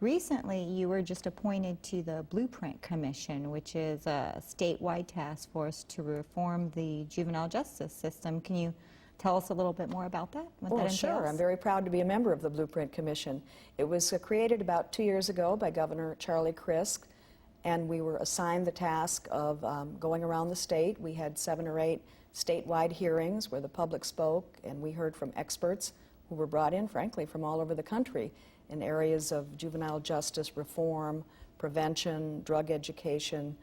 Recently, you were just appointed to the Blueprint Commission, which is a statewide task force to reform the juvenile justice system. Can you tell us a little bit more about that? What that entails? Sure. I'm very proud to be a member of the Blueprint Commission. It was created about 2 years ago by Governor Charlie Crist, and we were assigned the task of going around the state. We had 7 or 8 statewide hearings where the public spoke, and we heard from experts who were brought in, frankly, from all over the country in areas of juvenile justice reform, prevention, drug education,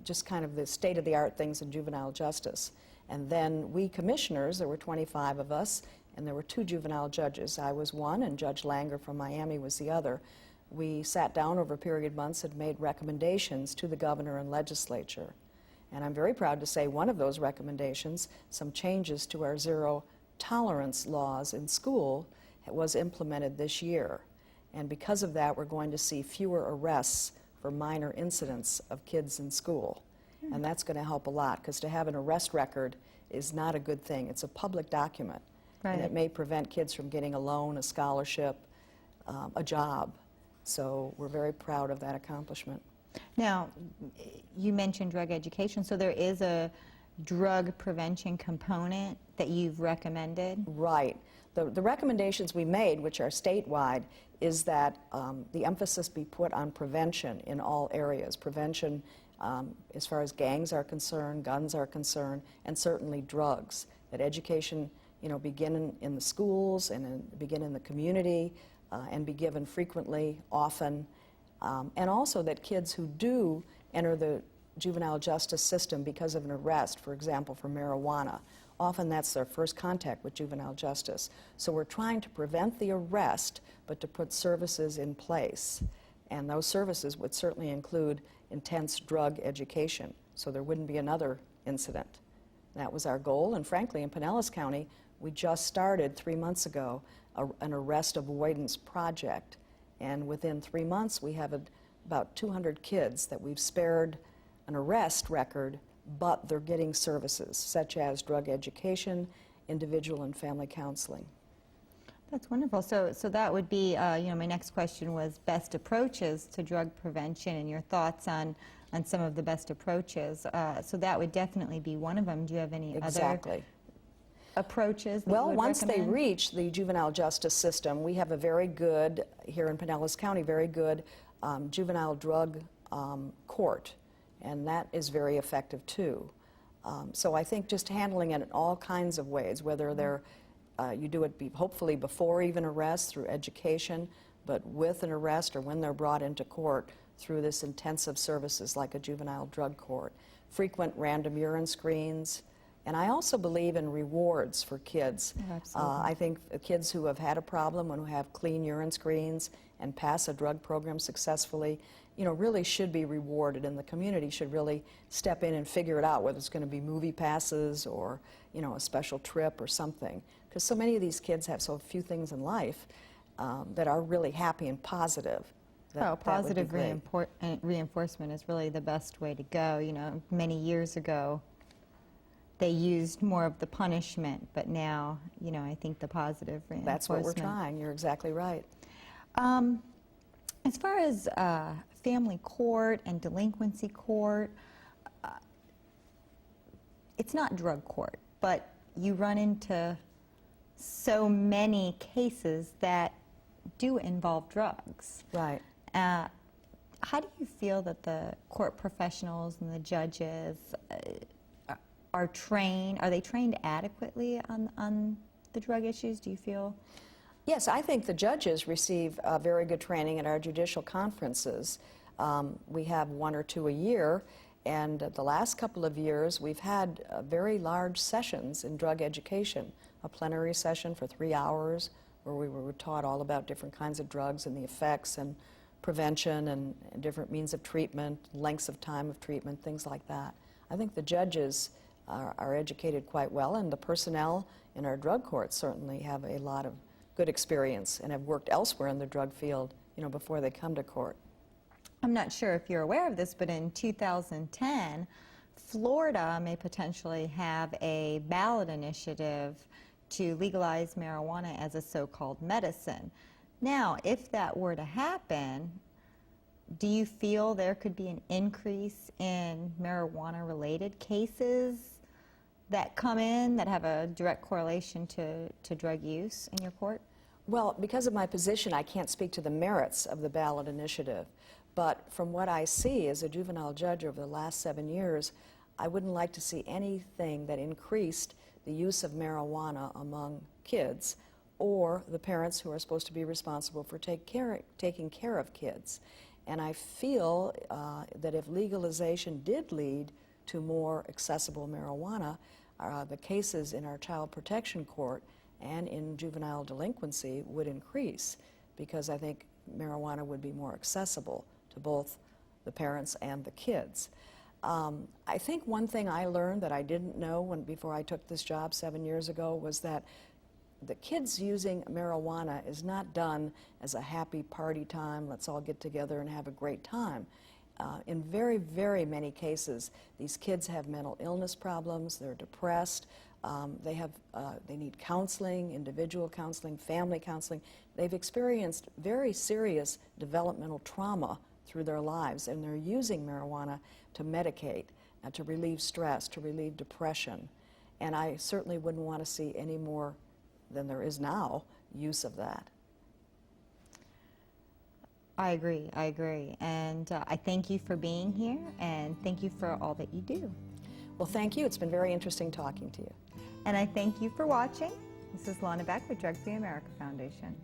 just kind of the state-of-the-art things in juvenile justice. And then we commissioners, there were 25 of us, and there were 2 juvenile judges. I was one, and Judge Langer from Miami was the other. We sat down over a period of months and made recommendations to the governor and legislature. And I'm very proud to say one of those recommendations, some changes to our zero tolerance laws in school, was implemented this year. And because of that, we're going to see fewer arrests for minor incidents of kids in school. And that's going to help a lot, because to have an arrest record is not a good thing. It's a public document. Right. And it may prevent kids from getting a loan, a scholarship, a job. So we're very proud of that accomplishment. Now, you mentioned drug education, so there is a drug prevention component that you've recommended? Right. The recommendations we made, which are statewide, is that the emphasis be put on prevention in all areas. Prevention as far as gangs are concerned, guns are concerned, and certainly drugs. That education, begin in the schools and begin in the community and be given frequently, often. And also that kids who do enter the juvenile justice system because of an arrest, for example, for marijuana, often that's their first contact with juvenile justice. So we're trying to prevent the arrest, but to put services in place. And those services would certainly include intense drug education, so there wouldn't be another incident. That was our goal, and frankly, in Pinellas County, we just started 3 months ago an arrest avoidance project. And within 3 months, we have about 200 kids that we've spared an arrest record, but they're getting services such as drug education, individual and family counseling. That's wonderful. So that would be, my next question was best approaches to drug prevention and your thoughts on some of the best approaches. So that would definitely be one of them. Do you have any other approaches that Well, you would once recommend? they reach the juvenile justice system, we have a very good, here in Pinellas County, very good juvenile drug court, and that is very effective too. So I think just handling it in all kinds of ways, whether they're, you do it hopefully before even arrest through education, but with an arrest or when they're brought into court through this intensive services like a juvenile drug court, frequent random urine screens. And I also believe in rewards for kids. I think kids who have had a problem and who have clean urine screens and pass a drug program successfully, really should be rewarded, and the community should really step in and figure it out, whether it's going to be movie passes or, a special trip or something. Because so many of these kids have so few things in life that are really happy and positive. Positive reinforcement is really the best way to go. Many years ago, they used more of the punishment, but now, I think the positive reinforcement. That's what we're trying. You're exactly right. As far as family court and delinquency court, it's not drug court, but you run into so many cases that do involve drugs. Right. How do you feel that the court professionals and the judges are trained? Are they trained adequately on the drug issues, do you feel? Yes, I think the judges receive very good training at our judicial conferences. We have 1 or 2 a year, and the last couple of years we've had very large sessions in drug education, a plenary session for 3 hours where we were taught all about different kinds of drugs and the effects and prevention and different means of treatment, lengths of time of treatment, things like that. I think the judges are educated quite well, and the personnel in our drug courts certainly have a lot of good experience and have worked elsewhere in the drug field, before they come to court. I'm not sure if you're aware of this, but in 2010, Florida may potentially have a ballot initiative to legalize marijuana as a so-called medicine. Now, if that were to happen, do you feel there could be an increase in marijuana-related cases that come in that have a direct correlation to drug use in your court? Well, because of my position, I can't speak to the merits of the ballot initiative. But from what I see as a juvenile judge over the last 7 years, I wouldn't like to see anything that increased the use of marijuana among kids or the parents who are supposed to be responsible for taking care of kids. And I feel that if legalization did lead to more accessible marijuana, the cases in our child protection court and in juvenile delinquency would increase, because I think marijuana would be more accessible to both the parents and the kids. I think one thing I learned that I didn't know before I took this job 7 years ago was that the kids using marijuana is not done as a happy party time, let's all get together and have a great time. In very, very many cases, these kids have mental illness problems, they're depressed, they need counseling, individual counseling, family counseling. They've experienced very serious developmental trauma through their lives, and they're using marijuana to medicate, to relieve stress, to relieve depression. And I certainly wouldn't want to see any more than there is now use of that. I agree, and I thank you for being here, and thank you for all that you do. Well, thank you. It's been very interesting talking to you. And I thank you for watching. This is Lana Beck with Drug Free America Foundation.